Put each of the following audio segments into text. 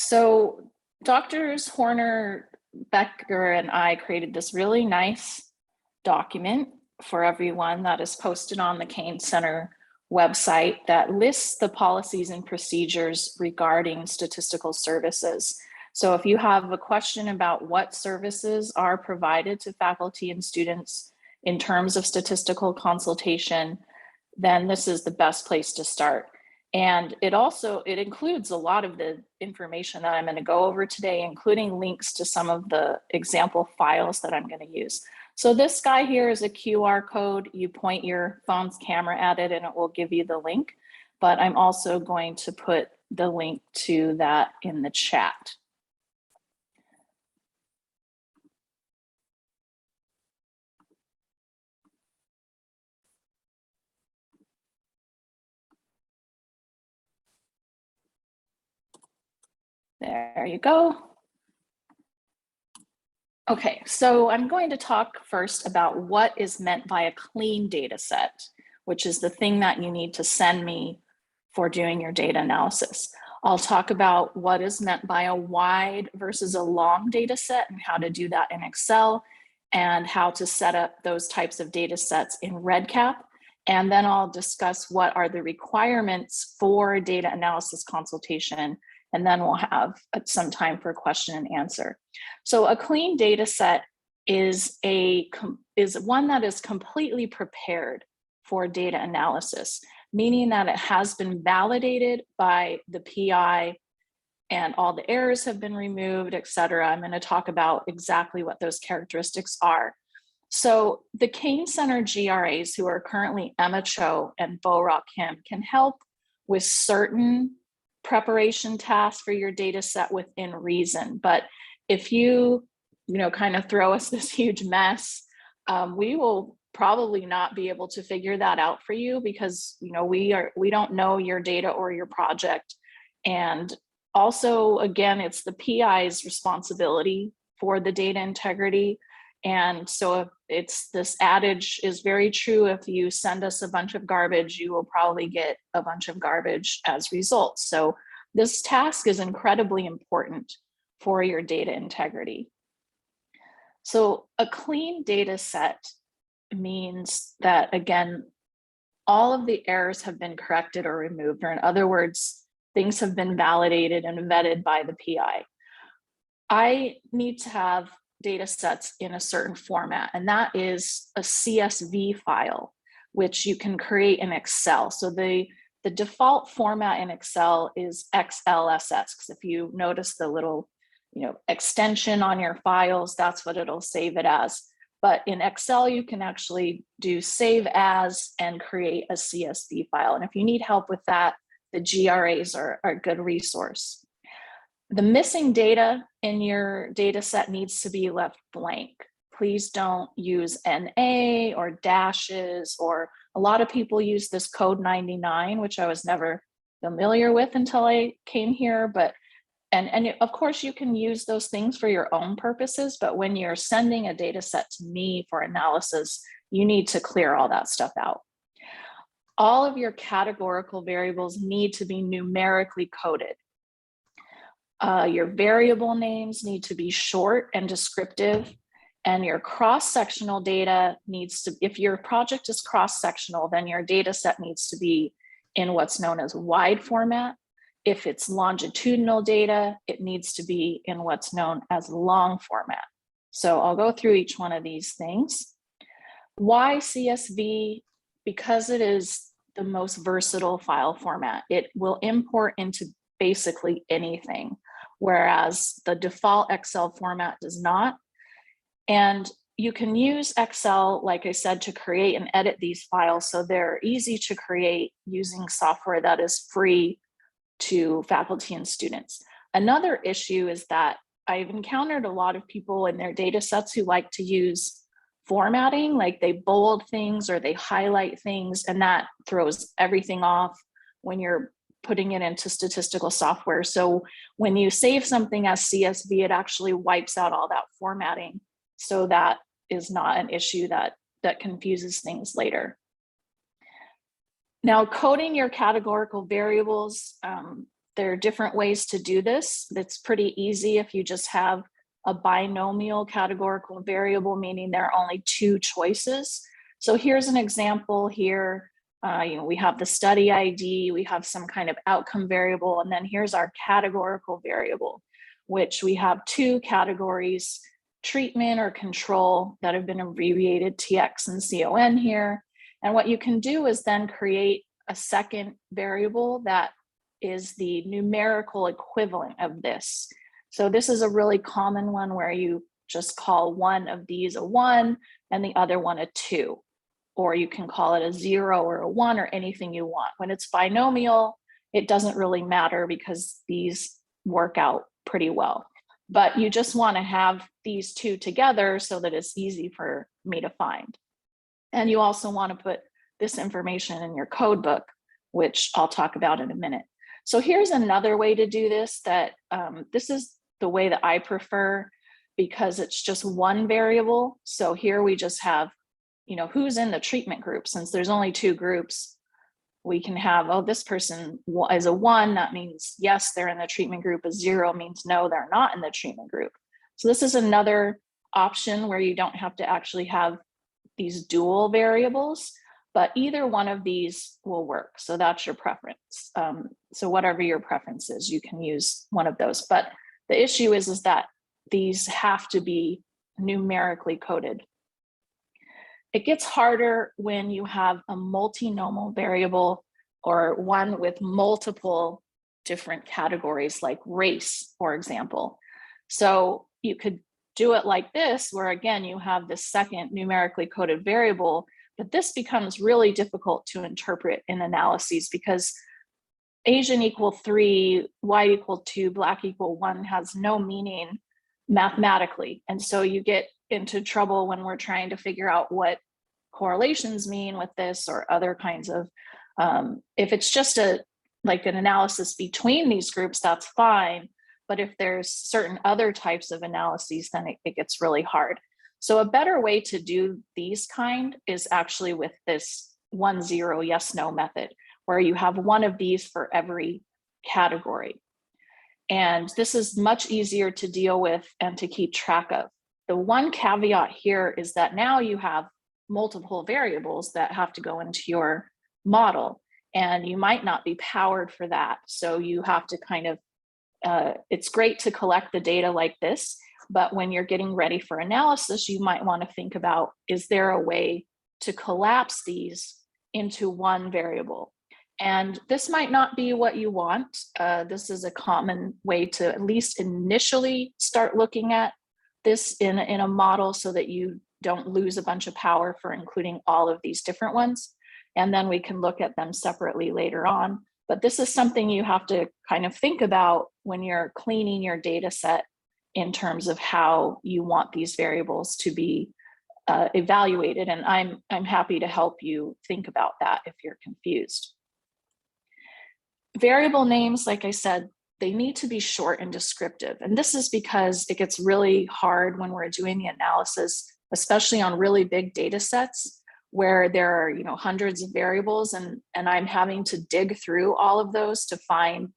So Doctors Horner, Becker, and I created this really nice document for everyone that is posted on the Cain Center website that lists the policies and procedures regarding statistical services. So if you have a question about what services are provided to faculty and students in terms of statistical consultation, then this is the best place to start. And it includes a lot of the information that I'm going to go over today, including links to some of the example files that I'm going to use. So this guy here is a QR code. You point your phone's camera at it and it will give you the link. But I'm also going to put the link to that in the chat. There you go. Okay, so I'm going to talk first about what is meant by a clean data set, which is the thing that you need to send me for doing your data analysis. I'll talk about what is meant by a wide versus a long data set and how to do that in Excel and how to set up those types of data sets in Redcap. And then I'll discuss what are the requirements for data analysis consultation. And then we'll have some time for question and answer. So a clean data set is one that is completely prepared for data analysis, meaning that it has been validated by the PI and all the errors have been removed, et cetera. I'm going to talk about exactly what those characteristics are. So the Cain Center GRAs, who are currently Emma Cho and Bo-Rock Kim, can help with certain preparation tasks for your data set within reason. But if you kind of throw us this huge mess, we will probably not be able to figure that out for you because we don't know your data or your project. And also, again, it's the PI's responsibility for the data integrity. And so it's this adage is very true. If you send us a bunch of garbage, you will probably get a bunch of garbage as results. So this task is incredibly important for your data integrity. So a clean data set means that, again, all of the errors have been corrected or removed, or in other words, things have been validated and vetted by the PI. I need to have data sets in a certain format, and that is a CSV file, which you can create in Excel. So the default format in Excel is XLSX, because if you notice the little extension on your files, that's what it'll save it as. But in Excel, you can actually do save as and create a CSV file. And if you need help with that, the GRAs are a good resource. The missing data in your data set needs to be left blank. Please don't use NA or dashes, or a lot of people use this code 99, which I was never familiar with until I came here. But and of course you can use those things for your own purposes, but when you're sending a data set to me for analysis, you need to clear all that stuff out. All of your categorical variables need to be numerically coded. Your variable names need to be short and descriptive, and your cross-sectional data needs to, if your project is cross-sectional, then your data set needs to be in what's known as wide format. If it's longitudinal data, it needs to be in what's known as long format. So I'll go through each one of these things. Why CSV? Because it is the most versatile file format. It will import into basically anything, whereas the default Excel format does not. And you can use Excel, like I said, to create and edit these files. So they're easy to create using software that is free to faculty and students. Another issue is that I've encountered a lot of people in their data sets who like to use formatting, like they bold things or they highlight things, and that throws everything off when you're putting it into statistical software. So when you save something as CSV, it actually wipes out all that formatting. So that is not an issue that confuses things later. Now, coding your categorical variables, There are different ways to do this. It's pretty easy if you just have a binomial categorical variable, meaning there are only two choices. So here's an example here. We have the study ID, we have some kind of outcome variable, and then here's our categorical variable, which we have two categories, treatment or control, that have been abbreviated TX and CON here. And what you can do is then create a second variable that is the numerical equivalent of this. So this is a really common one where you just call one of these a 1 and the other one a 2. Or you can call it a 0 or a 1 or anything you want. When it's binomial, it doesn't really matter because these work out pretty well. But you just want to have these two together so that it's easy for me to find. And you also want to put this information in your code book, which I'll talk about in a minute. So here's another way to do this that this is the way that I prefer because it's just one variable. So here we just have, who's in the treatment group. Since there's only two groups, we can have, oh, this person is a 1, that means yes, they're in the treatment group. A 0 means no, they're not in the treatment group. So this is another option where you don't have to actually have these dual variables, but either one of these will work. So that's your preference. So whatever your preference is, you can use one of those. But the issue is that these have to be numerically coded. It gets harder when you have a multinormal variable or one with multiple different categories like race, for example. So you could do it like this, where again, you have this second numerically coded variable, but this becomes really difficult to interpret in analyses because Asian equal 3, white equal 2, black equal 1 has no meaning mathematically. And so you get into trouble when we're trying to figure out what correlations mean with this or other kinds of, if it's just like an analysis between these groups, that's fine. But if there's certain other types of analyses, then it gets really hard. So a better way to do these kind is actually with this 1-0 yes/no method, where you have one of these for every category. And this is much easier to deal with and to keep track of. The one caveat here is that now you have multiple variables that have to go into your model, and you might not be powered for that. So you have to kind of, it's great to collect the data like this, but when you're getting ready for analysis, you might want to think about, is there a way to collapse these into one variable? And this might not be what you want. This is a common way to at least initially start looking at this in a model so that you don't lose a bunch of power for including all of these different ones. And then we can look at them separately later on. But this is something you have to kind of think about when you're cleaning your data set in terms of how you want these variables to be evaluated. And I'm happy to help you think about that if you're confused. Variable names, like I said, they need to be short and descriptive. And this is because it gets really hard when we're doing the analysis, especially on really big data sets where there are hundreds of variables, and I'm having to dig through all of those to find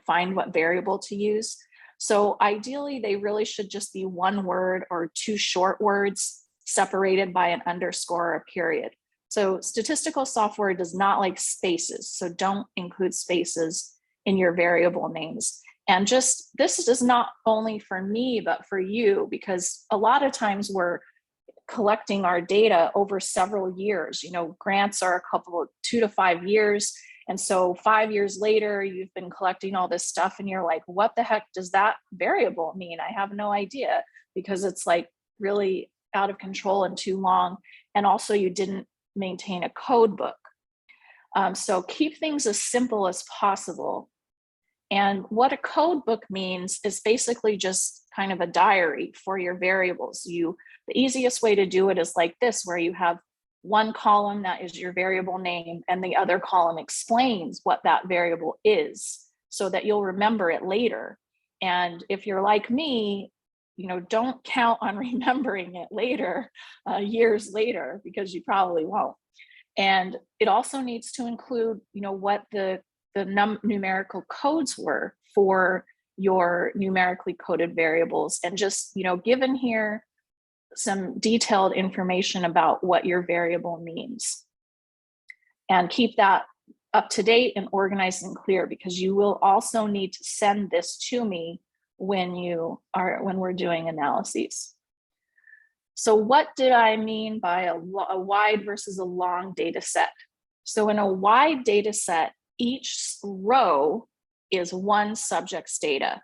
what variable to use. So ideally, they really should just be one word or two short words separated by an underscore or a period. So statistical software does not like spaces, so don't include spaces in your variable names. And just, this is not only for me, but for you, because a lot of times we're collecting our data over several years. Grants are a couple of 2 to 5 years. And so 5 years later, you've been collecting all this stuff and you're like, what the heck does that variable mean? I have no idea, because it's like really out of control and too long. And also you didn't maintain a code book. So keep things as simple as possible. And what a code book means is basically just kind of a diary for your variables. The easiest way to do it is like this, where you have one column that is your variable name and the other column explains what that variable is so that you'll remember it later. And if you're like me, don't count on remembering it later, years later, because you probably won't. And it also needs to include, what the numerical codes were for your numerically coded variables, and just, given here some detailed information about what your variable means. And keep that up to date and organized and clear, because you will also need to send this to me when we're doing analyses. So what did I mean by a wide versus a long data set? So in a wide data set, each row is one subject's data.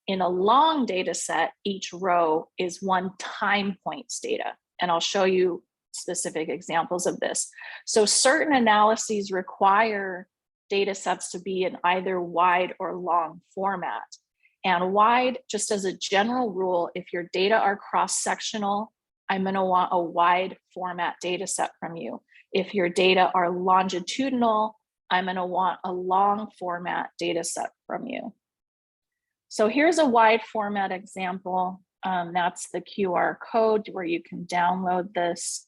In a long data set, each row is one time point's data. And I'll show you specific examples of this. So certain analyses require data sets to be in either wide or long format. And wide, just as a general rule, if your data are cross-sectional, I'm going to want a wide format data set from you. If your data are longitudinal, I'm going to want a long format data set from you. So here's a wide format example. That's the QR code where you can download this.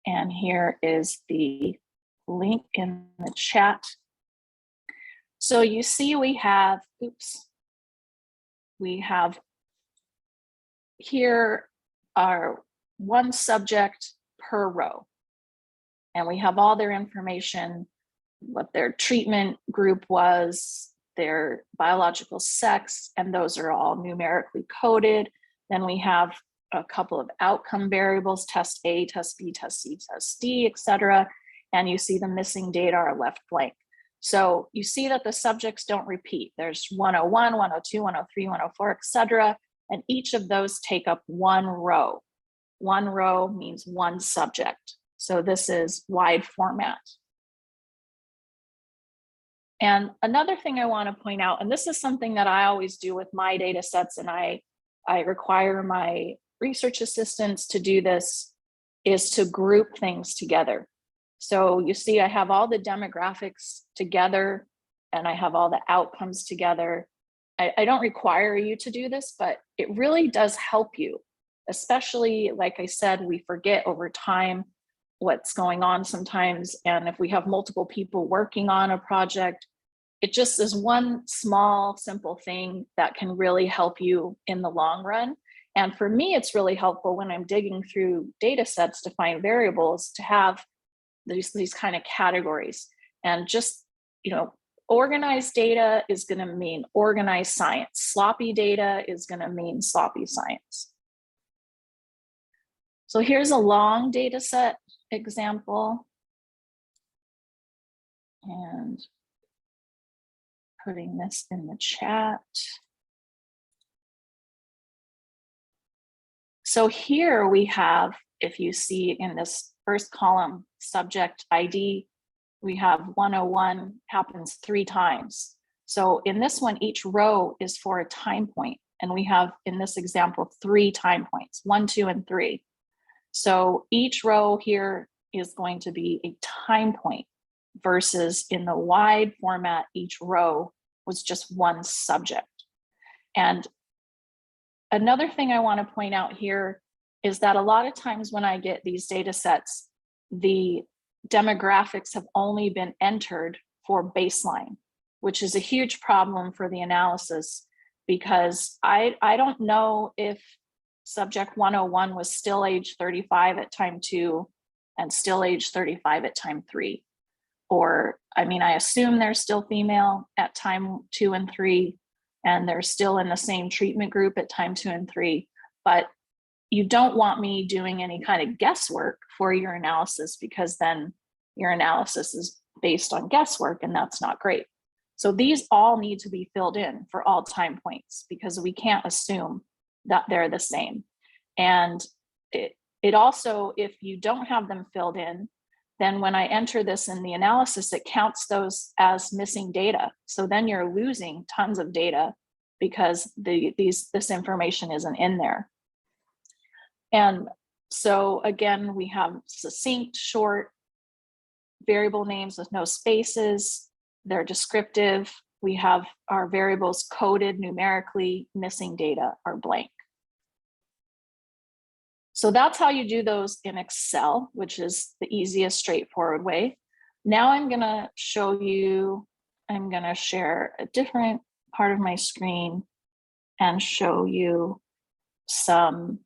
And here is the link in the chat. So you see we have here our one subject per row. And we have all their information, what their treatment group was, their biological sex, and those are all numerically coded. Then we have a couple of outcome variables, test A, test B, test C, test D, etc. And you see the missing data are left blank. So you see that the subjects don't repeat. There's 101, 102, 103, 104, etc. And each of those take up one row. One row means one subject. So this is wide format. And another thing I want to point out, and this is something that I always do with my data sets, and I require my research assistants to do this, is to group things together. So you see I have all the demographics together and I have all the outcomes together. I don't require you to do this, but it really does help you, especially, like I said, we forget over time what's going on sometimes. And if we have multiple people working on a project, it just is one small, simple thing that can really help you in the long run. And for me, it's really helpful when I'm digging through data sets to find variables to have these kind of categories. And just, organized data is going to mean organized science. Sloppy data is going to mean sloppy science. So here's a long data set example. And putting this in the chat. So here we have, if you see in this first column, subject ID, we have 101 happens 3 times. So in this one, each row is for a time point. And we have, in this example, 3 time points, 1, 2, and 3. So each row here is going to be a time point, versus in the wide format, each row was just one subject. And another thing I want to point out here is that a lot of times when I get these data sets, the demographics have only been entered for baseline, which is a huge problem for the analysis, because I don't know if subject 101 was still age 35 at time 2 and still age 35 at time 3. Or, I assume they're still female at time 2 and 3, and they're still in the same treatment group at time 2 and 3. But you don't want me doing any kind of guesswork for your analysis, because then your analysis is based on guesswork, and that's not great. So these all need to be filled in for all time points, because we can't assume that they're the same. And it also, if you don't have them filled in, then when I enter this in the analysis, it counts those as missing data. So then you're losing tons of data because this information isn't in there. And so again, we have succinct, short variable names with no spaces. They're descriptive. We have our variables coded numerically, missing data are blank. So that's how you do those in Excel, which is the easiest, straightforward way. Now I'm going to show you I'm going to share a different part of my screen and show you some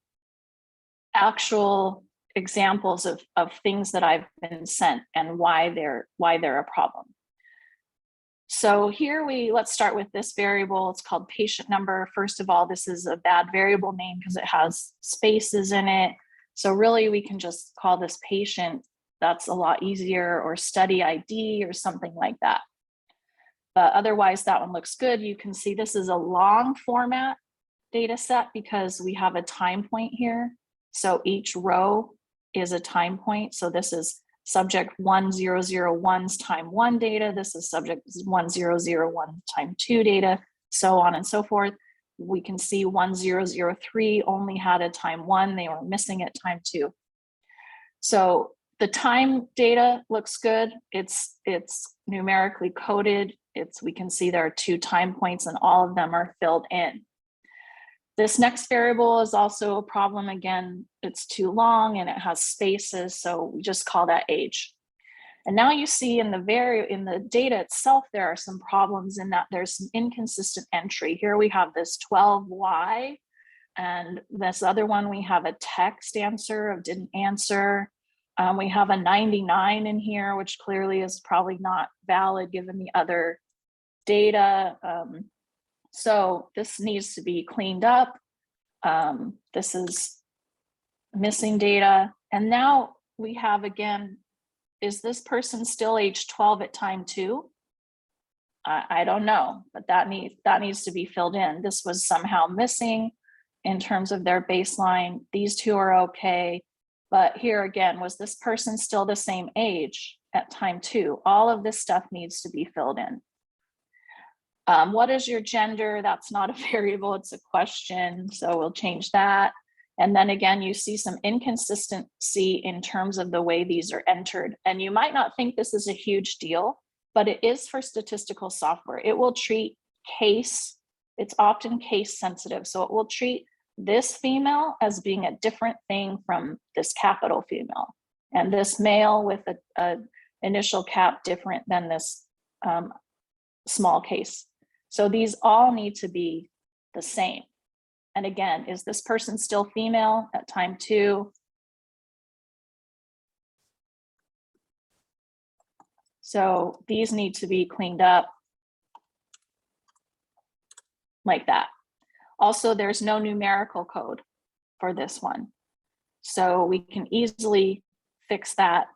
actual examples of things that I've been sent and why they're a problem. So here let's start with this variable. It's called patient number. First of all, this is a bad variable name because it has spaces in it. So really we can just call this patient. That's a lot easier, or study ID or something like that. But otherwise that one looks good. You can see this is a long format data set because we have a time point here. So each row is a time point. So this is subject 1001's time 1 data. This is subject 1001 time 2 data, so on and so forth. We can see 1003 only had a time 1. They were missing at time 2. So the time data looks good. It's numerically coded. We can see there are 2 time points and all of them are filled in. This next variable is also a problem. Again, it's too long and it has spaces, so we just call that age. And now you see in the data itself, there are some problems in that there's some inconsistent entry. Here we have this 12Y, and this other one we have a text answer of didn't answer. We have a 99 in here, which clearly is probably not valid given the other data. So this needs to be cleaned up. This is missing data. And now we have, again, is this person still age 12 at time 2? I don't know, but that needs to be filled in. This was somehow missing in terms of their baseline. These 2 are okay. But here again, was this person still the same age at time 2? All of this stuff needs to be filled in. What is your gender? That's not a variable, it's a question. So we'll change that. And then again, you see some inconsistency in terms of the way these are entered. And you might not think this is a huge deal, but it is for statistical software. It will treat case, it's often case sensitive. So it will treat this female as being a different thing from this capital female, and this male with a initial cap different than this small case. So these all need to be the same. And again, is this person still female at time 2? So these need to be cleaned up like that. Also, there's no numerical code for this one. So we can easily fix that.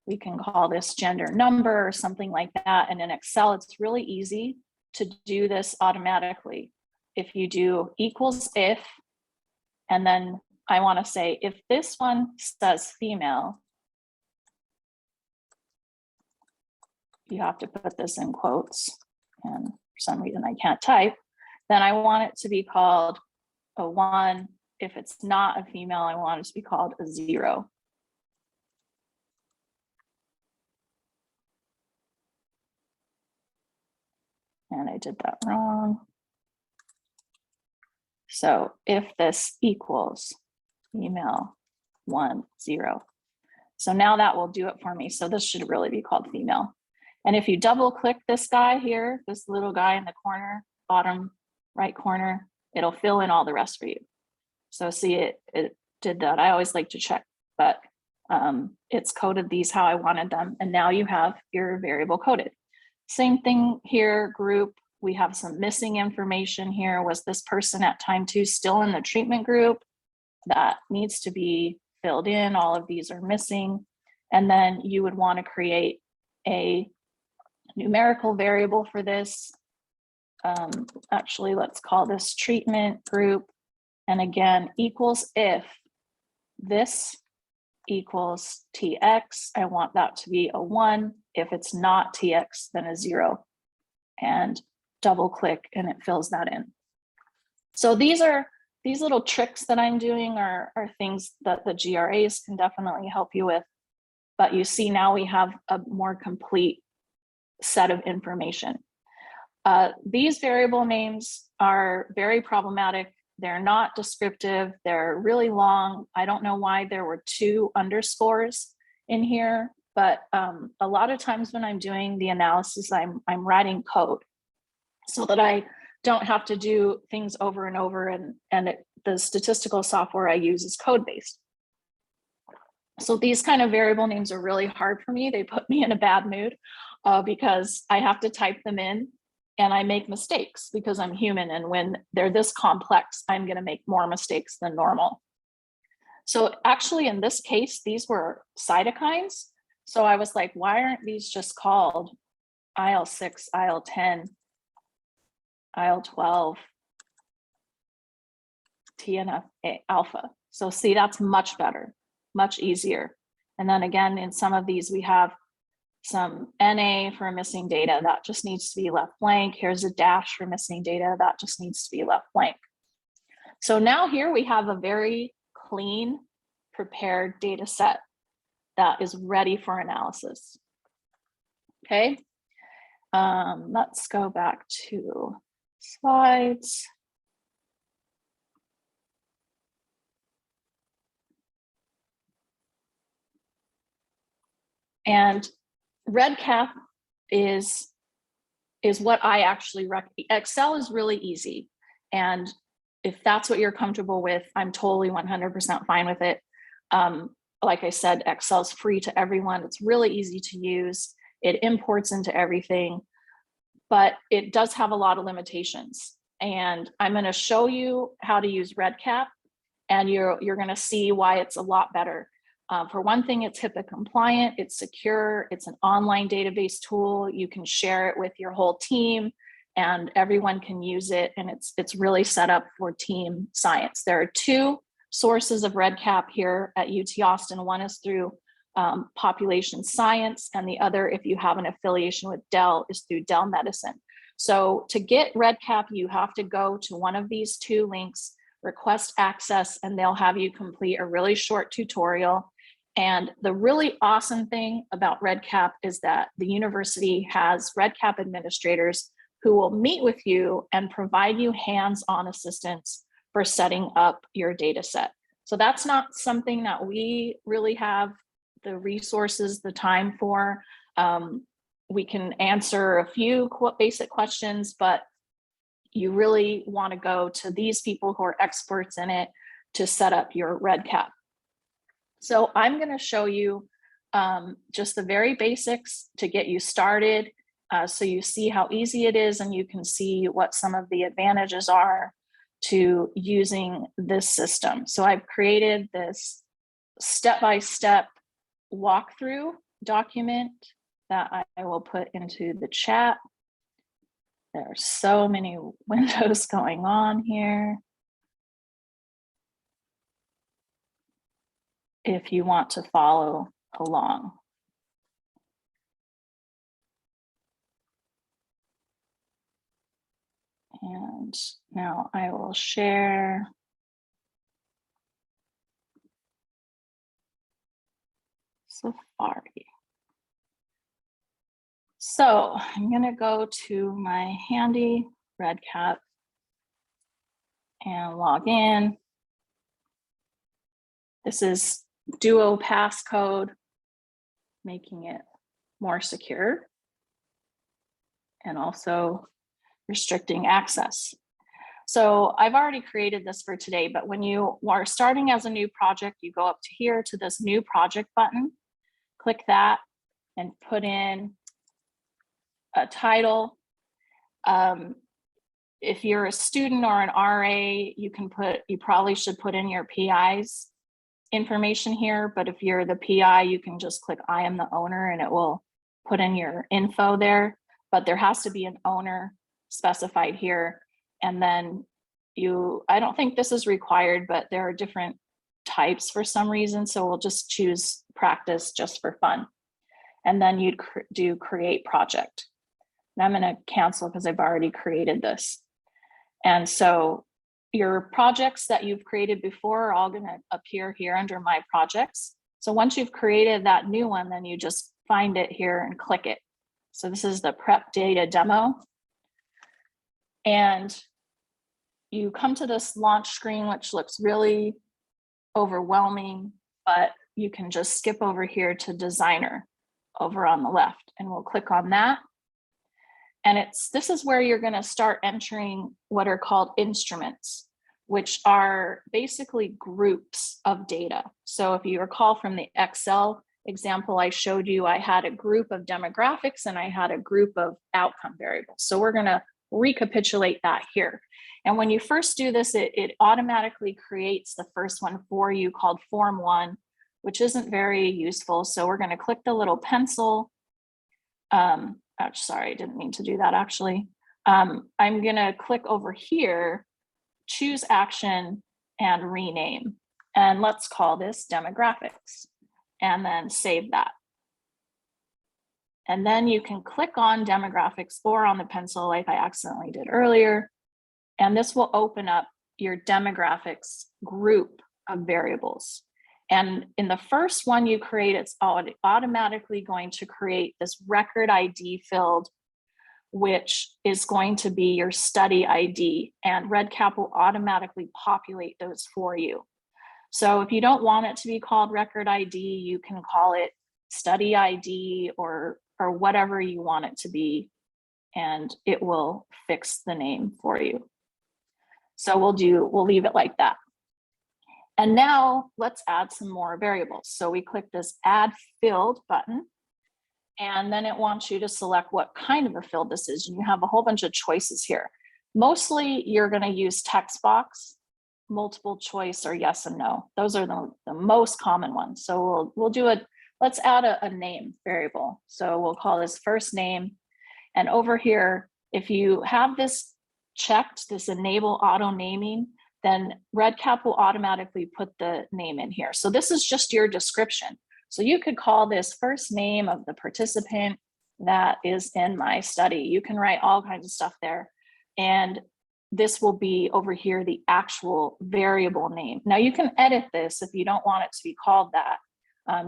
We can call this gender number or something like that. And in Excel, it's really easy to do this automatically. If you do equals if, and then I want to say, if this one says female, you have to put this in quotes, and for some reason I can't type, then I want it to be called a 1. If it's not a female, I want it to be called a 0. And I did that wrong. So if this equals female 1, 0. So now that will do it for me. So this should really be called female. And if you double click this guy here, this little guy in the corner, bottom right corner, it'll fill in all the rest for you. So see, it did that. I always like to check, but it's coded these how I wanted them. And now you have your variable coded. Same thing here, group. We have some missing information here. Was this person at time 2 still in the treatment group? That needs to be filled in. All of these are missing. And then you would want to create a numerical variable for this. Actually, let's call this treatment group. And again, equals if this equals TX, I want that to be a 1. If it's not TX, then a 0. And double click and it fills that in. So these little tricks that I'm doing are things that the GRAs can definitely help you with. But you see now we have a more complete set of information. These variable names are very problematic. They're not descriptive. They're really long. I don't know why there were 2 underscores in here, but a lot of times when I'm doing the analysis, I'm writing code so that I don't have to do things over and over, and the statistical software I use is code-based. So these kind of variable names are really hard for me. They put me in a bad mood because I have to type them in and I make mistakes because I'm human. And when they're this complex, I'm going to make more mistakes than normal. So actually in this case, these were cytokines. So I was like, why aren't these just called IL-6, IL-10, IL-12, TNF alpha? So see, that's much better, much easier. And then again, in some of these, we have some NA for missing data that just needs to be left blank. Here's a dash for missing data that just needs to be left blank. So now here we have a very clean, prepared data set that is ready for analysis. Okay, let's go back to slides. And Redcap is what I actually recommend. Excel is really easy. And if that's what you're comfortable with, I'm totally 100% fine with it. Like I said, Excel is free to everyone. It's really easy to use. It imports into everything, but it does have a lot of limitations. And I'm going to show you how to use Redcap, and you're going to see why it's a lot better. For one thing, it's HIPAA compliant, it's secure, it's an online database tool. You can share it with your whole team and everyone can use it. And it's really set up for team science. There are two sources of Redcap here at UT Austin. One is through population science, and the other, if you have an affiliation with Dell, is through Dell Medicine. So to get Redcap, you have to go to one of these two links, request access, and they'll have you complete a really short tutorial. And the really awesome thing about Redcap is that the university has Redcap administrators who will meet with you and provide you hands-on assistance for setting up your data set. So that's not something that we really have the resources, the time for. We can answer a few basic questions, but you really want to go to these people who are experts in it to set up your Redcap. So I'm going to show you just the very basics to get you started, so you see how easy it is, and you can see what some of the advantages are to using this system. So I've created this step-by-step walkthrough document that I will put into the chat. There are so many windows going on here. If you want to follow along. And now I will share. Safari. So I'm going to go to my handy Redcap and log in. This is Duo passcode, making it more secure, and also restricting access. So I've already created this for today, but when you are starting as a new project, you go up to here to this new project button, click that and put in a title. If you're a student or an RA, you probably should put in your PI's information here, but if you're the PI, you can just click I am the owner and it will put in your info there, but there has to be an owner specified here. And then I don't think this is required, but there are different types for some reason, so we'll just choose practice just for fun. And then you'd do create project. And I'm going to cancel because I've already created this. And so your projects that you've created before are all going to appear here under my projects. So once you've created that new one, then you just find it here and click it. So this is the prep data demo. And you come to this launch screen, which looks really overwhelming, but you can just skip over here to designer. over on the left, and we'll click on that. And this is where you're going to start entering what are called instruments, which are basically groups of data. So if you recall from the Excel example I showed you, I had a group of demographics and I had a group of outcome variables. So we're going to recapitulate that here. And when you first do this, it automatically creates the first one for you called Form 1, which isn't very useful. So we're going to click the little pencil. Sorry, I didn't mean to do that actually. I'm going to click over here, choose action, and rename. And let's call this demographics, and then save that. And then you can click on demographics or on the pencil like I accidentally did earlier. And this will open up your demographics group of variables. And in the first one you create, it's automatically going to create this record ID field, which is going to be your study ID, and Redcap will automatically populate those for you. So if you don't want it to be called record ID, you can call it study ID or whatever you want it to be, and it will fix the name for you. So we'll leave it like that. And now let's add some more variables. So we click this add field button, and then it wants you to select what kind of a field this is. And you have a whole bunch of choices here. Mostly you're going to use text box, multiple choice, or yes and no. Those are the most common ones. So let's add a name variable. So we'll call this first name. And over here, if you have this checked, this enable auto naming, then Redcap will automatically put the name in here. So this is just your description. So you could call this first name of the participant that is in my study. You can write all kinds of stuff there. And this will be over here, the actual variable name. Now you can edit this if you don't want it to be called that.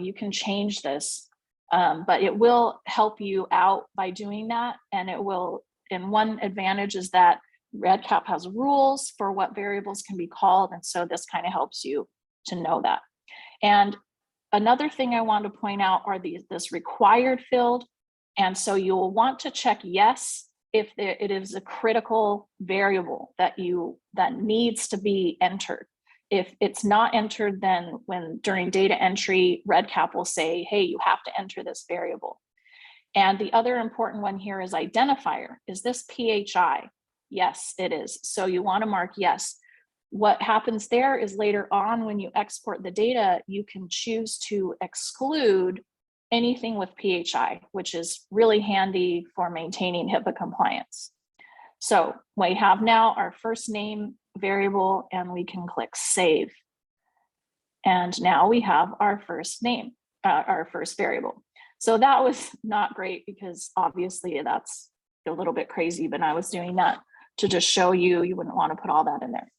You can change this, but it will help you out by doing that. And one advantage is that Redcap has rules for what variables can be called. And so this kind of helps you to know that. And another thing I want to point out are this required field. And so you'll want to check yes if it is a critical variable that needs to be entered. If it's not entered, then during data entry, Redcap will say, hey, you have to enter this variable. And the other important one here is identifier. Is this PHI? Yes, it is. So you want to mark yes. What happens there is later on when you export the data, you can choose to exclude anything with PHI, which is really handy for maintaining HIPAA compliance. So we have now our first name variable, and we can click save. And now we have our first name, our first variable. So that was not great because obviously that's a little bit crazy, but I was doing that to just show you wouldn't want to put all that in there.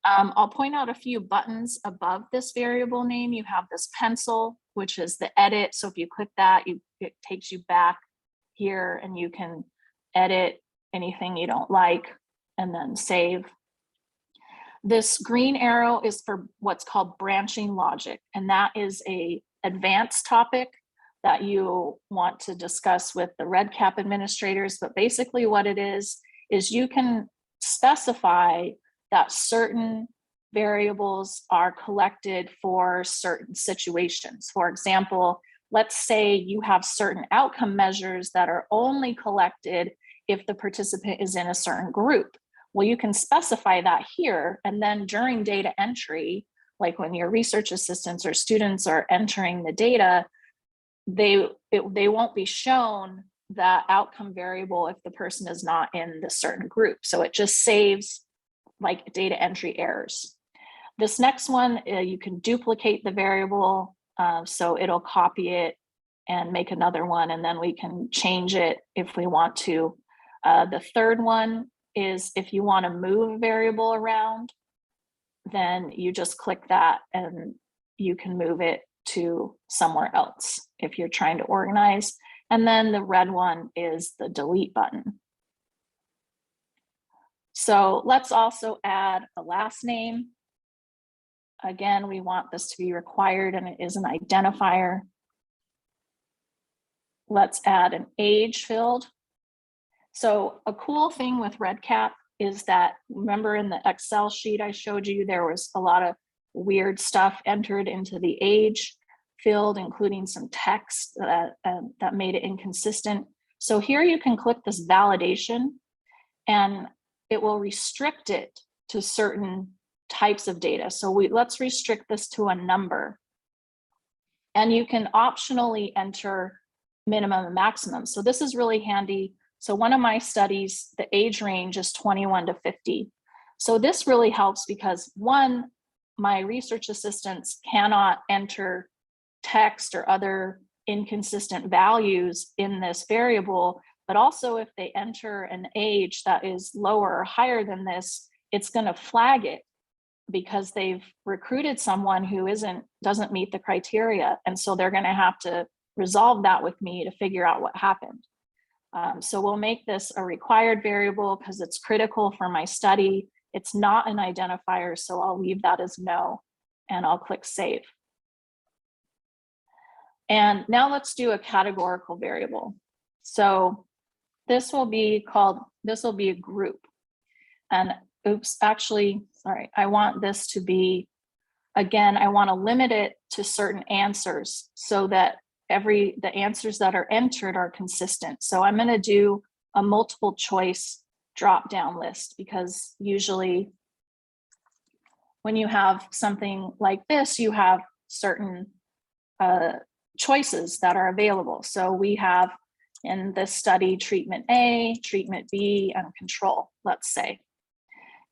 I'll point out a few buttons above this variable name. You have this pencil, which is the edit. So if you click that, it takes you back here and you can edit anything you don't like and then save. This green arrow is for what's called branching logic. And that is an advanced topic that you want to discuss with the Redcap administrators. But basically what it is you can specify that certain variables are collected for certain situations. For example, let's say you have certain outcome measures that are only collected if the participant is in a certain group. Well, you can specify that here, and then during data entry, like when your research assistants or students are entering the data, they won't be shown that outcome variable if the person is not in the certain group. So it just saves like data entry errors. This next one, you can duplicate the variable, so it'll copy it and make another one, and then we can change it if we want to. The third one is if you want to move a variable around, then you just click that and you can move it to somewhere else if you're trying to organize. And then the red one is the delete button. So let's also add a last name. Again, we want this to be required and it is an identifier. let's add an age field. So a cool thing with Redcap is that, remember in the Excel sheet I showed you, there was a lot of weird stuff entered into the age field, including some text that made it inconsistent. So here you can click this validation and it will restrict it to certain types of data. So let's restrict this to a number. And you can optionally enter minimum and maximum. So this is really handy. So one of my studies, the age range is 21 to 50. So this really helps because one, my research assistants cannot enter text or other inconsistent values in this variable, but also if they enter an age that is lower or higher than this, it's going to flag it because they've recruited someone who doesn't meet the criteria. And so they're going to have to resolve that with me to figure out what happened. So we'll make this a required variable because it's critical for my study. It's not an identifier, so I'll leave that as no, and I'll click save. And now let's do a categorical variable. So this will be a group. And oops, actually, sorry, I want this to be, again, I want to limit it to certain answers so that the answers that are entered are consistent. So I'm going to do a multiple choice drop down list because usually when you have something like this, you have certain choices that are available. So we have in this study treatment A, treatment B, and control, let's say.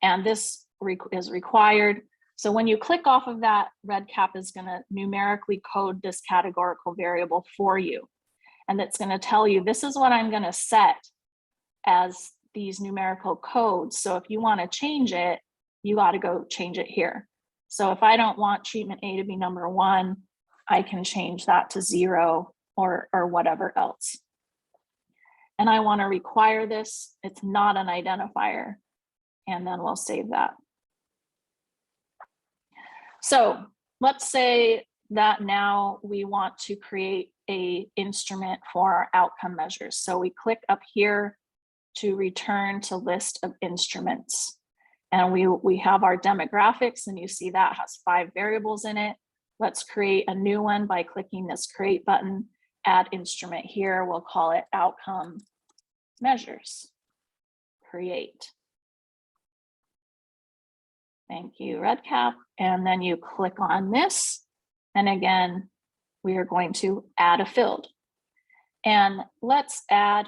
And this is required. So when you click off of that, Redcap is going to numerically code this categorical variable for you. And it's going to tell you, this is what I'm going to set as these numerical codes. So if you want to change it, you got to go change it here. So if I don't want treatment A to be number 1, I can change that to 0 or whatever else. And I want to require this. It's not an identifier. And then we'll save that. So let's say that now we want to create an instrument for our outcome measures. So we click up here to return to list of instruments. And we have our demographics, and you see that has 5 variables in it. Let's create a new one by clicking this create button, add instrument here. We'll call it outcome measures, create. Thank you, Redcap. And then you click on this. And again, we are going to add a field. And let's add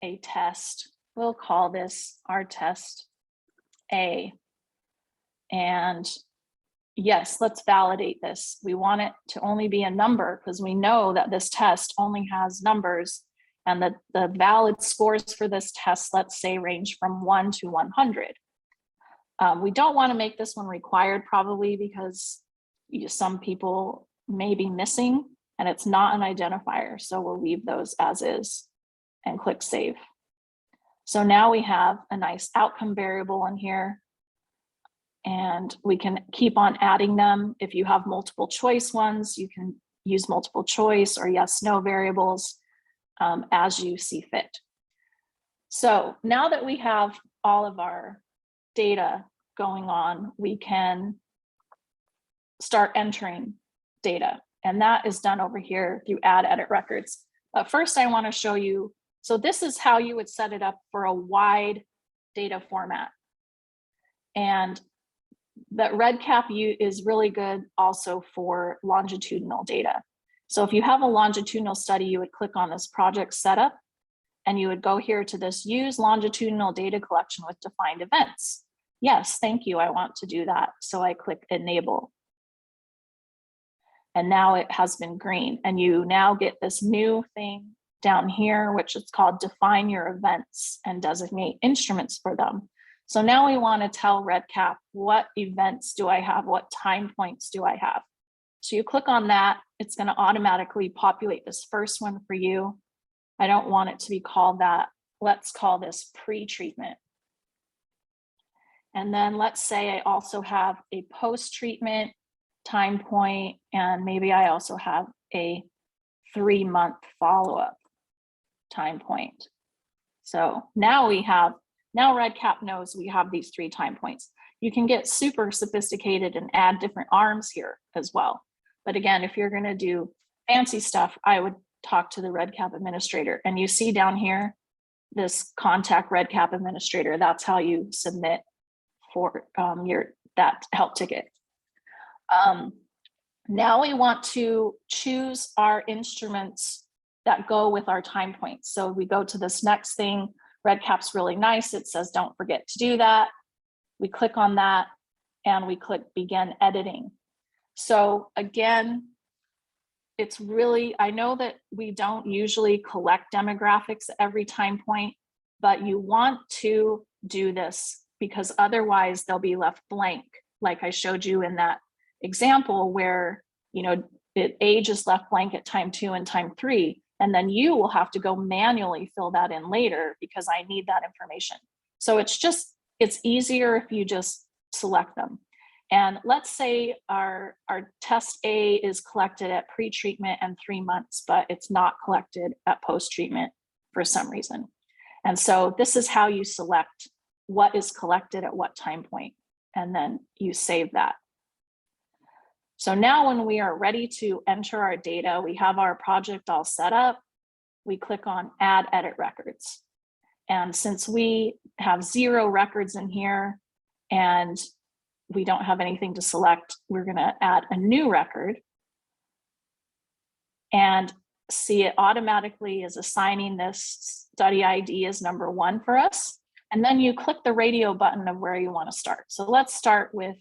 a test. We'll call this our test A. And yes, let's validate this. We want it to only be a number because we know that this test only has numbers, and the valid scores for this test, let's say, range from 1 to 100. We don't want to make this one required probably because some people may be missing and it's not an identifier. So we'll leave those as is and click save. So now we have a nice outcome variable in here, and we can keep on adding them. If you have multiple choice ones, you can use multiple choice or yes, no variables as you see fit. So now that we have all of our data going on, we can start entering data. And that is done over here through add edit records. But first I want to show you, so this is how you would set it up for a wide data format. And that Redcap is really good also for longitudinal data. So if you have a longitudinal study, you would click on this project setup and you would go here to this use longitudinal data collection with defined events. Yes, thank you, I want to do that. So I click enable. And now it has been green. And you now get this new thing down here, which is called define your events and designate instruments for them. So now we want to tell Redcap, what events do I have? What time points do I have? So you click on that, it's going to automatically populate this first one for you. I don't want it to be called that. Let's call this pre-treatment. And then let's say I also have a post-treatment time point, and maybe I also have a 3-month follow-up. time point. So now Redcap knows we have these 3 time points. You can get super sophisticated and add different arms here as well. But again, if you're going to do fancy stuff, I would talk to the Redcap administrator. And you see down here, this contact Redcap administrator. That's how you submit for that help ticket. Now we want to choose our instruments that go with our time points. So we go to this next thing. Redcap's really nice. It says, don't forget to do that. We click on that and we click begin editing. So again, it's really, I know that we don't usually collect demographics at every time point, but you want to do this because otherwise they'll be left blank. Like I showed you in that example where, age is left blank at time 2 and time 3. And then you will have to go manually fill that in later because I need that information. So it's easier if you just select them. And let's say our test A is collected at pre-treatment and 3 months, but it's not collected at post-treatment for some reason. And so this is how you select what is collected at what time point, and then you save that. So now when we are ready to enter our data, we have our project all set up. We click on Add Edit Records. And since we have 0 records in here and we don't have anything to select, we're going to add a new record. And see, it automatically is assigning this study ID as number 1 for us. And then you click the radio button of where you want to start. So let's start with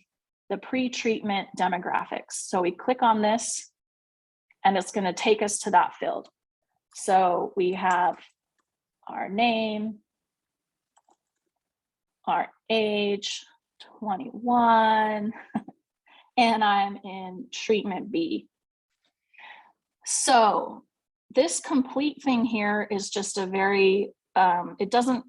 the pre-treatment demographics. So we click on this and it's going to take us to that field. So we have our name, our age, 21, and I'm in treatment B. So this complete thing here is just a very, it doesn't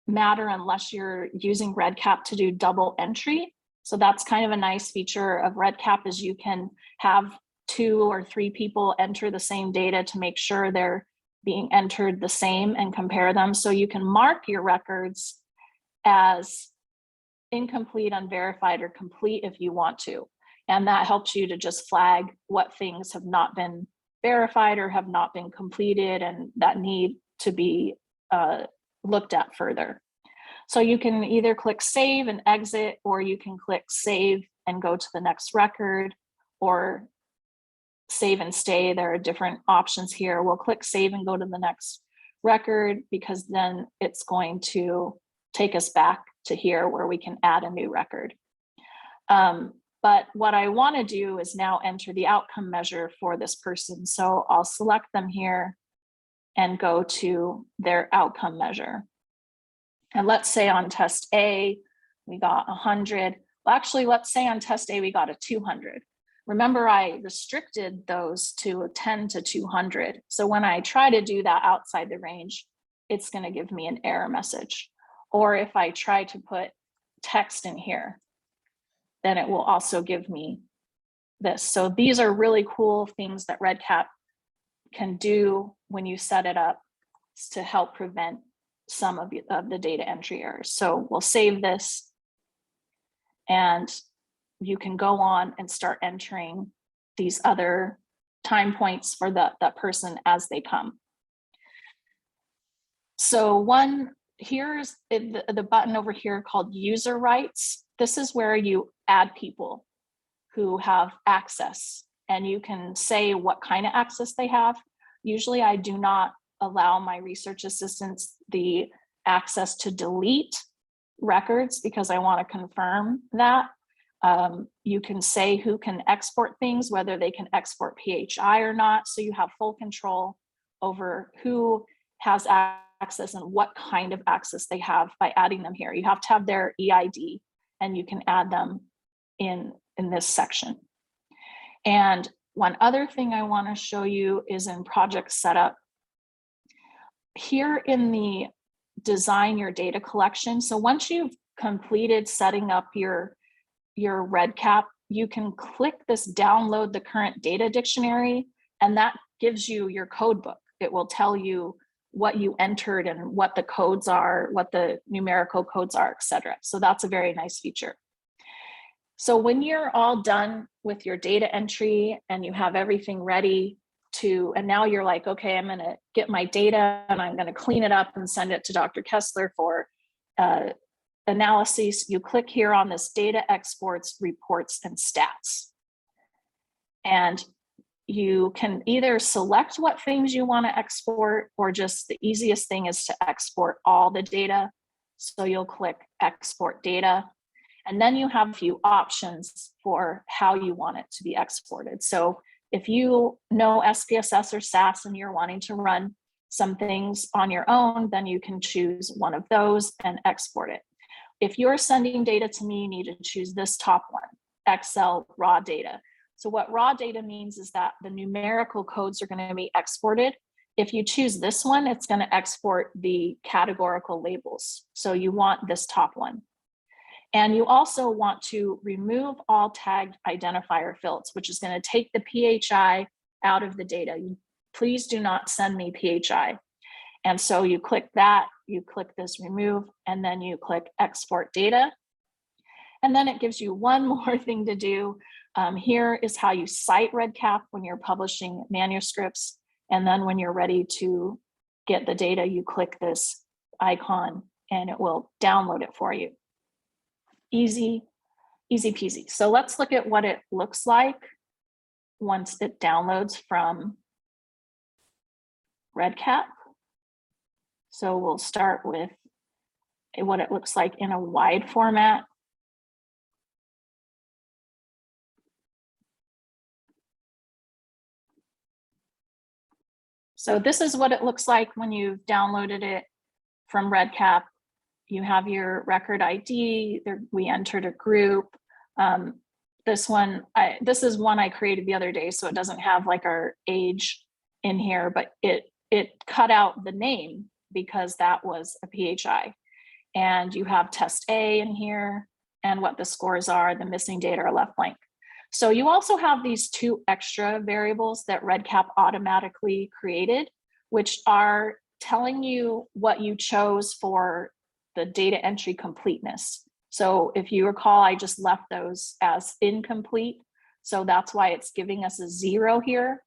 matter unless you're using Redcap to do double entry. So that's kind of a nice feature of Redcap is you can have 2 or 3 people enter the same data to make sure they're being entered the same and compare them. So you can mark your records as incomplete, unverified, or complete if you want to. And that helps you to just flag what things have not been verified or have not been completed and that need to be looked at further. So you can either click save and exit, or you can click save and go to the next record, or save and stay. There are different options here. We'll click save and go to the next record because then it's going to take us back to here where we can add a new record. But what I want to do is now enter the outcome measure for this person. So I'll select them here and go to their outcome measure. And let's say on test A, we got 100. Well, actually, let's say on test A, we got a 200. Remember, I restricted those to a 10 to 200. So when I try to do that outside the range, it's going to give me an error message. Or if I try to put text in here, then it will also give me this. So these are really cool things that Redcap can do when you set it up to help prevent some of the data entry errors. So we'll save this and you can go on and start entering these other time points for that person as they come. So here's the button over here called user rights. This is where you add people who have access and you can say what kind of access they have. Usually I do not allow my research assistants the access to delete records because I want to confirm that. You can say who can export things, whether they can export PHI or not. So you have full control over who has access and what kind of access they have by adding them here. You have to have their EID and you can add them in this section. And one other thing I want to show you is in project setup. Here in the design your data collection. So once you've completed setting up your Redcap, you can click this download the current data dictionary, and that gives you your code book. It will tell you what you entered and what the codes are, what the numerical codes are, etc. So that's a very nice feature. So when you're all done with your data entry and you have everything ready and now you're like, okay, I'm gonna get my data and I'm gonna clean it up and send it to Dr. Kessler for analyses, you click here on this data exports, reports, and stats. And you can either select what things you want to export, or just the easiest thing is to export all the data. So you'll click export data, and then you have a few options for how you want it to be exported. So if you know SPSS or SAS and you're wanting to run some things on your own, then you can choose one of those and export it. If you're sending data to me, you need to choose this top one, Excel raw data. So what raw data means is that the numerical codes are going to be exported. If you choose this one, it's going to export the categorical labels. So you want this top one. And you also want to remove all tagged identifier fields, which is going to take the PHI out of the data. Please do not send me PHI. And so you click that, you click this remove, and then you click export data. And then it gives you one more thing to do. Here is how you cite Redcap when you're publishing manuscripts. And then when you're ready to get the data, you click this icon and it will download it for you. Easy, easy peasy. So let's look at what it looks like once it downloads from Redcap. So we'll start with what it looks like in a wide format. So this is what it looks like when you've downloaded it from Redcap. You have your record ID, we entered a group. This is one I created the other day, so it doesn't have like our age in here, but it cut out the name because that was a PHI. And you have test A in here and what the scores are, the missing data are left blank. So you also have these two extra variables that Redcap automatically created, which are telling you what you chose for the data entry completeness. So if you recall, I just left those as incomplete. So that's why it's giving us a 0 here.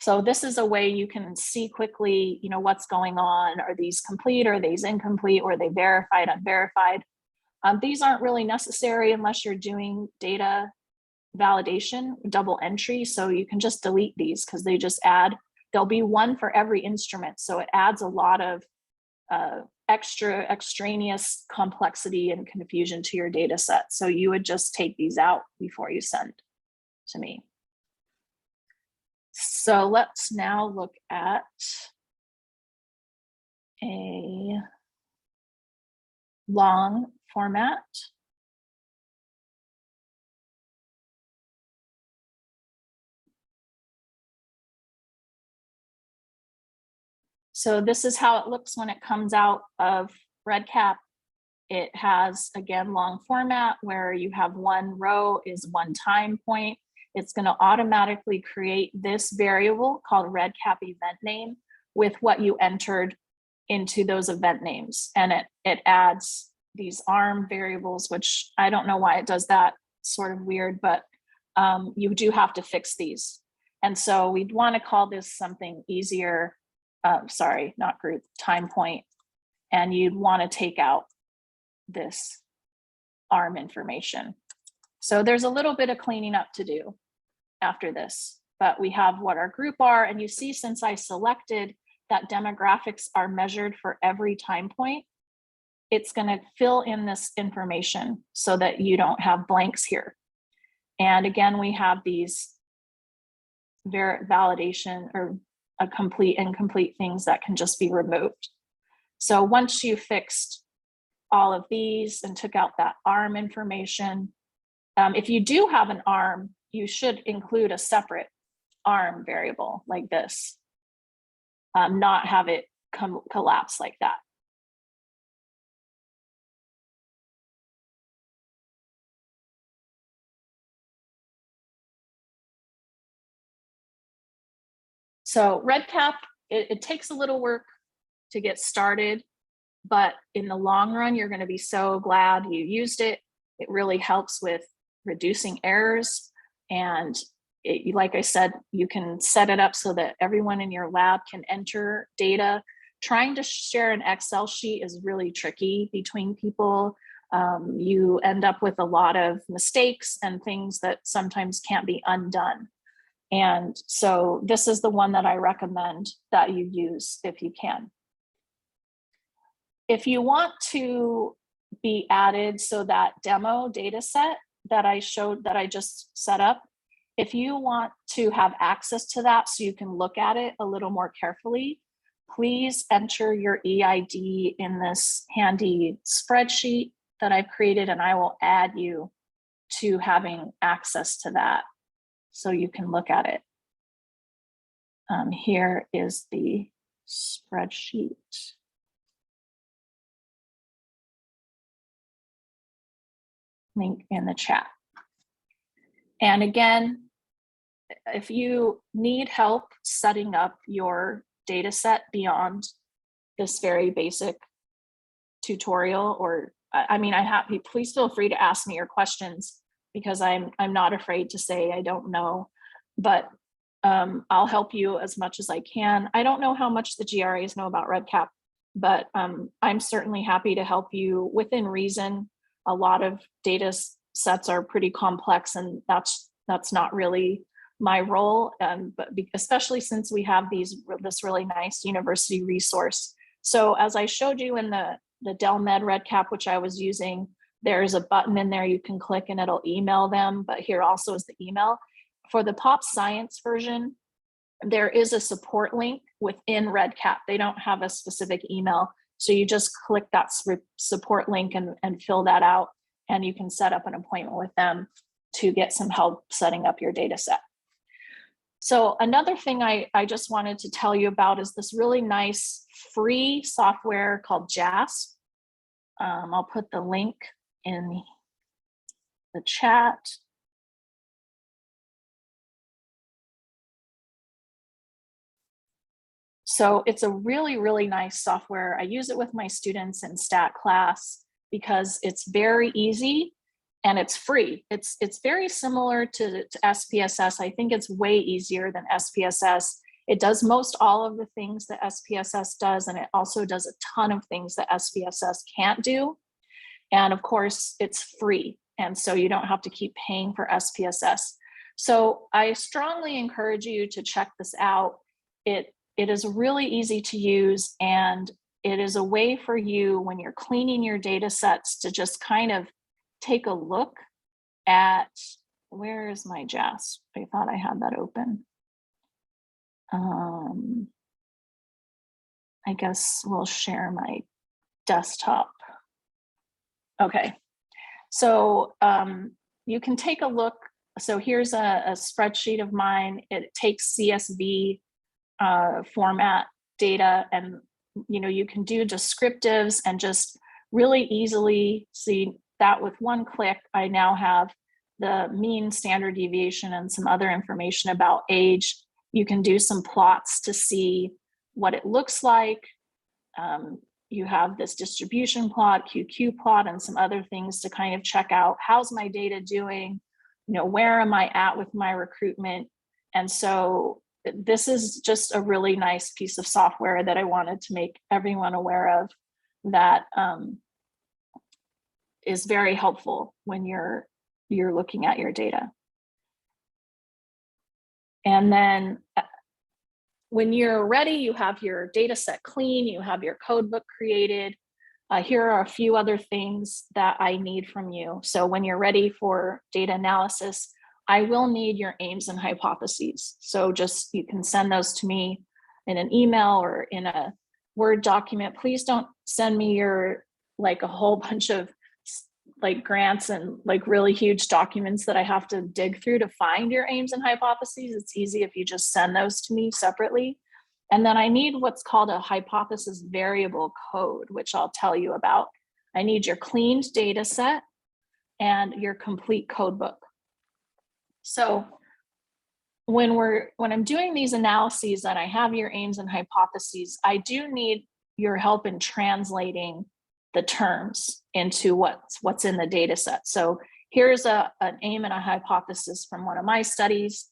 So this is a way you can see quickly, what's going on. Are these complete? Are these incomplete? Or are they verified, unverified? These aren't really necessary unless you're doing data validation, double entry. So you can just delete these because they just add, there'll be one for every instrument. So it adds a lot of extraneous complexity and confusion to your data set. So you would just take these out before you send to me. So let's now look at a long format. So this is how it looks when it comes out of Redcap. It has, again, long format where you have one row is one time point. It's going to automatically create this variable called Redcap event name with what you entered into those event names. And it adds these ARM variables, which I don't know why it does that, sort of weird, but you do have to fix these. And so we'd want to call this something easier. Sorry, not group, time point. And you'd want to take out this ARM information. So there's a little bit of cleaning up to do after this, but we have what our group are. And you see, since I selected that demographics are measured for every time point, it's going to fill in this information so that you don't have blanks here. And again, we have these validation or a complete, incomplete things that can just be removed. So once you fixed all of these and took out that ARM information, if you do have an ARM, you should include a separate ARM variable like this, not have it collapse like that. So Redcap, it takes a little work to get started, but in the long run, you're going to be so glad you used it. It really helps with reducing errors. And like I said, you can set it up so that everyone in your lab can enter data. Trying to share an Excel sheet is really tricky between people. You end up with a lot of mistakes and things that sometimes can't be undone. And so this is the one that I recommend that you use if you can. If you want to be added, so that demo data set that I showed, that I just set up, if you want to have access to that so you can look at it a little more carefully, please enter your EID in this handy spreadsheet that I've created, and I will add you to having access to that so you can look at it. Here is the spreadsheet. Link in the chat. And again, if you need help setting up your data set beyond this very basic tutorial, or please feel free to ask me your questions, because I'm not afraid to say I don't know, but I'll help you as much as I can. I don't know how much the GRAs know about Redcap, but I'm certainly happy to help you within reason. A lot of data sets are pretty complex, and that's not really my role, but especially since we have this really nice university resource. So as I showed you in the Del Med Redcap, which I was using, there's a button in there you can click and it'll email them, but here also is the email. For the Pop Science version, there is a support link within Redcap. They don't have a specific email, so you just click that support link and fill that out, and you can set up an appointment with them to get some help setting up your data set. So another thing I just wanted to tell you about is this really nice free software called JASP. I'll put the link in the chat. So it's a really, really nice software. I use it with my students in stat class because it's very easy and it's free. It's very similar to SPSS. I think it's way easier than SPSS. It does most all of the things that SPSS does, and it also does a ton of things that SPSS can't do. And of course, it's free, and so you don't have to keep paying for SPSS. So I strongly encourage you to check this out. It is really easy to use, and it is a way for you when you're cleaning your data sets to just kind of take a look at, where is my JASP? I thought I had that open. I guess we'll share my desktop. Okay, so you can take a look. So here's a spreadsheet of mine. It takes CSV format data, and you can do descriptives and just really easily see that with one click. I now have the mean, standard deviation, and some other information about age. You can do some plots to see what it looks like. You have this distribution plot, QQ plot, and some other things to kind of check out, how's my data doing? Where am I at with my recruitment? And so this is just a really nice piece of software that I wanted to make everyone aware of, that is very helpful when you're looking at your data. And then when you're ready, you have your data set clean, you have your code book created. Here are a few other things that I need from you. So when you're ready for data analysis, I will need your aims and hypotheses. So you can send those to me in an email or in a Word document. Please don't send me a whole bunch of grants and really huge documents that I have to dig through to find your aims and hypotheses. It's easy if you just send those to me separately. And then I need what's called a hypothesis variable code, which I'll tell you about. I need your cleaned data set and your complete code book. So when I'm doing these analyses and I have your aims and hypotheses, I do need your help in translating the terms into what's in the data set. So here's an aim and a hypothesis from one of my studies.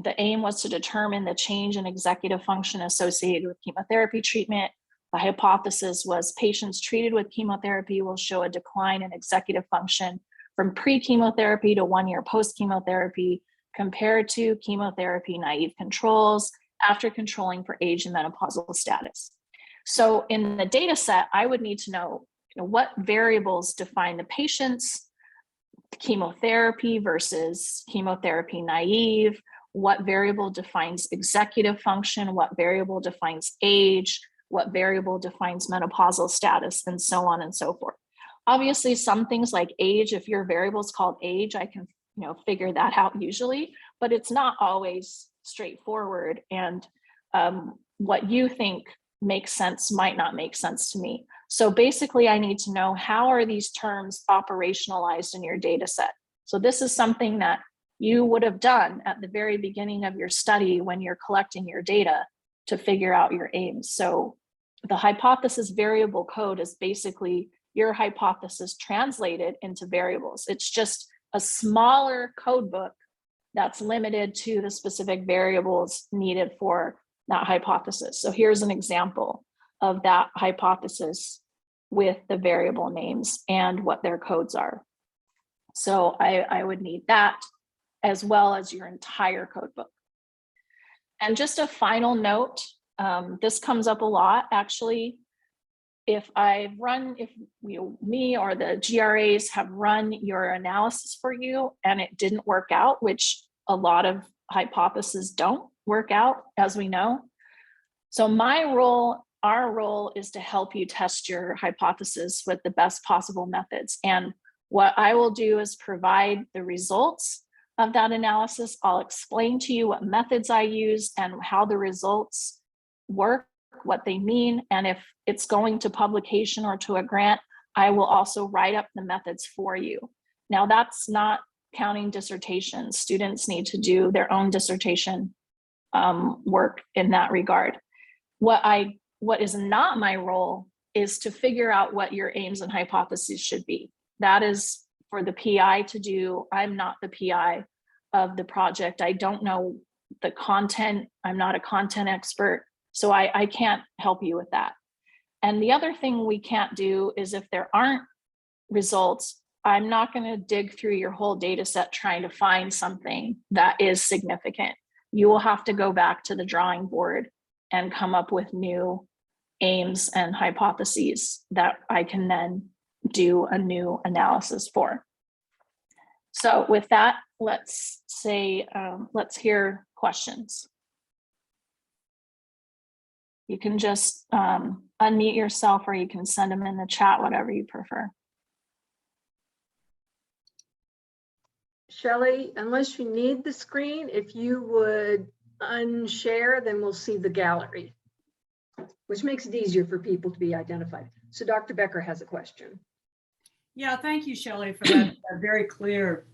The aim was to determine the change in executive function associated with chemotherapy treatment. The hypothesis was patients treated with chemotherapy will show a decline in executive function from pre-chemotherapy to 1 year post-chemotherapy compared to chemotherapy naive controls after controlling for age and menopausal status. So in the data set, I would need to know, what variables define the patient's chemotherapy versus chemotherapy naive, what variable defines executive function, what variable defines age, what variable defines menopausal status, and so on and so forth. Obviously, some things like age, if your variable is called age, I can figure that out usually, but it's not always straightforward. And what you think makes sense might not make sense to me. So basically, I need to know, how are these terms operationalized in your data set? So this is something that you would have done at the very beginning of your study when you're collecting your data to figure out your aims. So the hypothesis variable code is basically your hypothesis translated into variables. It's just a smaller code book that's limited to the specific variables needed for that hypothesis. So here's an example of that hypothesis with the variable names and what their codes are. So I would need that, as well as your entire code book. And just a final note, this comes up a lot actually. If me or the GRAs have run your analysis for you and it didn't work out, which a lot of hypotheses don't work out, as we know. So our role is to help you test your hypothesis with the best possible methods. And what I will do is provide the results of that analysis. I'll explain to you what methods I use and how the results work, what they mean. And if it's going to publication or to a grant, I will also write up the methods for you. Now, that's not counting dissertations. Students need to do their own dissertation work in that regard. What is not my role is to figure out what your aims and hypotheses should be. That is for the PI to do. I'm not the PI of the project. I don't know the content. I'm not a content expert. So I can't help you with that. And the other thing we can't do is, if there aren't results, I'm not going to dig through your whole data set trying to find something that is significant. You will have to go back to the drawing board and come up with new aims and hypotheses that I can then do a new analysis for. So with that, let's hear questions. You can just unmute yourself, or you can send them in the chat, whatever you prefer. Shelley, unless you need the screen, if you would unshare, then we'll see the gallery, which makes it easier for people to be identified. So Dr. Becker has a question. Yeah, thank you, Shelley, for that very clear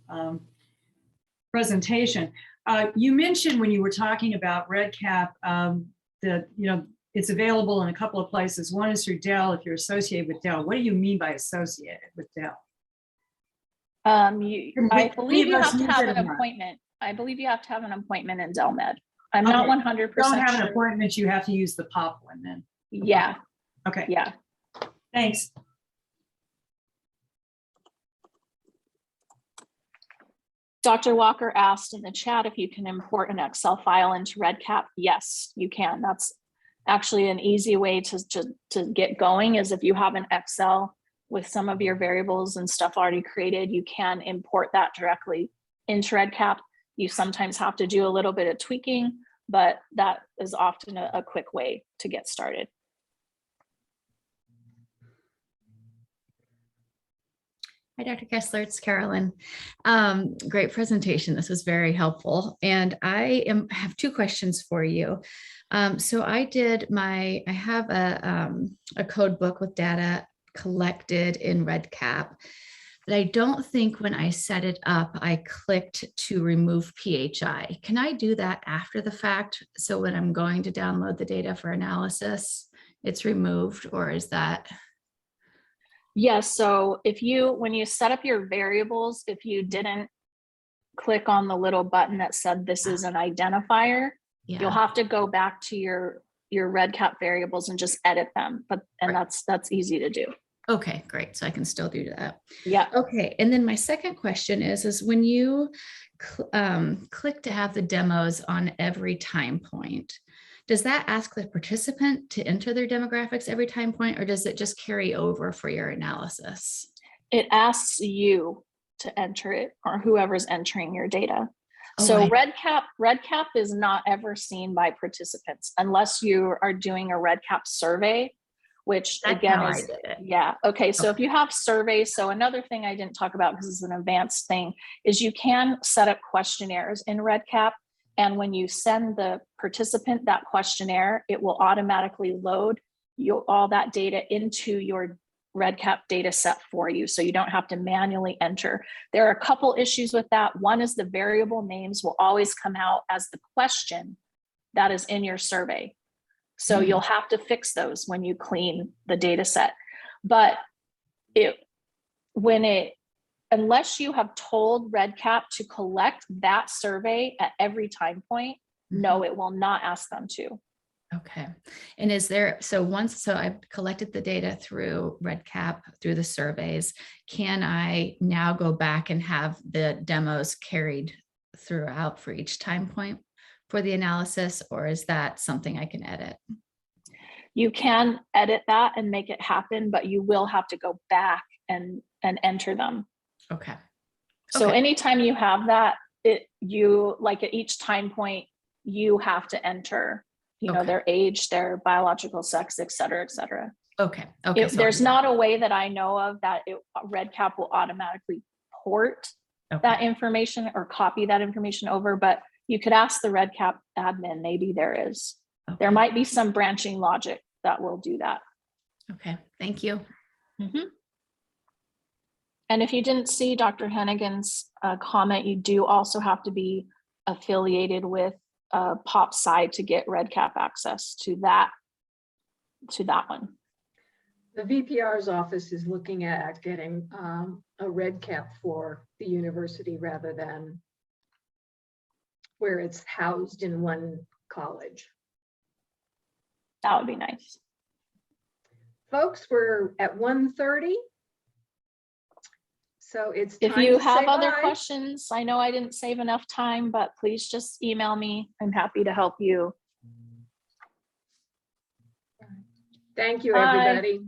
presentation. You mentioned when you were talking about Redcap that it's available in a couple of places. One is through Dell if you're associated with Dell. What do you mean by associated with Dell? I believe you have to have an appointment. I believe you have to have an appointment in DellMed. I'm not 100% Don't have sure. an appointment, you have to use the POP one then. Yeah. Okay. Yeah. Thanks. Dr. Walker asked in the chat if you can import an Excel file into Redcap. Yes, you can. That's actually an easy way to get going, is if you have an Excel with some of your variables and stuff already created, you can import that directly into Redcap. You sometimes have to do a little bit of tweaking, but that is often a quick way to get started. Hi, Dr. Kessler, it's Carolyn. Great presentation. This was very helpful. And I have two questions for you. So I have a code book with data collected in Redcap, but I don't think when I set it up, I clicked to remove PHI. Can I do that after the fact? So when I'm going to download the data for analysis, it's removed, or is that? Yes, so when you set up your variables, if you didn't click on the little button that said this is an identifier, you'll Yeah. have to go back to your Redcap variables and just edit them. And Right. that's easy to do. Okay, great. So I can still do that. Yeah. Okay. And then my second question is when you click to have the demos on every time point, does that ask the participant to enter their demographics every time point, or does it just carry over for your analysis? It asks you to enter it, or whoever's entering your data. Oh, So Redcap is not ever seen by participants unless you are doing a Redcap survey, which That's again how I is, did it. yeah. Okay. So if Okay. you have surveys, so another thing I didn't talk about because it's an advanced thing is you can set up questionnaires in Redcap. And when you send the participant that questionnaire, it will automatically load all that data into your Redcap data set for you. So you don't have to manually enter. There are a couple issues with that. One is the variable names will always come out as the question that is in your survey. So you'll have to fix those when you clean the data set. But unless you have told Redcap to collect that survey at every time point, no, it will not ask them to. Okay. And so I've collected the data through Redcap, through the surveys. Can I now go back and have the demos carried throughout for each time point for the analysis, or is that something I can edit? You can edit that and make it happen, but you will have to go back and enter them. Okay. So Okay. anytime you have that, like at each time point, you have to enter, Okay. their age, their biological sex, et cetera, et cetera. Okay. Okay. There's not a way that I know of that Redcap will automatically port that information or copy that information over, but you could ask the Redcap admin, maybe there is. There Okay. might be some branching logic that will do that. Okay. Thank you. And if you didn't see Dr. Hennigan's comment, you do also have to be affiliated with Pop Sci to get Redcap access to that one. The VPR's office is looking at getting a Redcap for the university rather than where it's housed in one college. That would be nice. Folks, we're at 1:30. So it's time If you to have say other bye. questions, I know I didn't save enough time, but please just email me. I'm happy to help you. Thank you, Bye. everybody.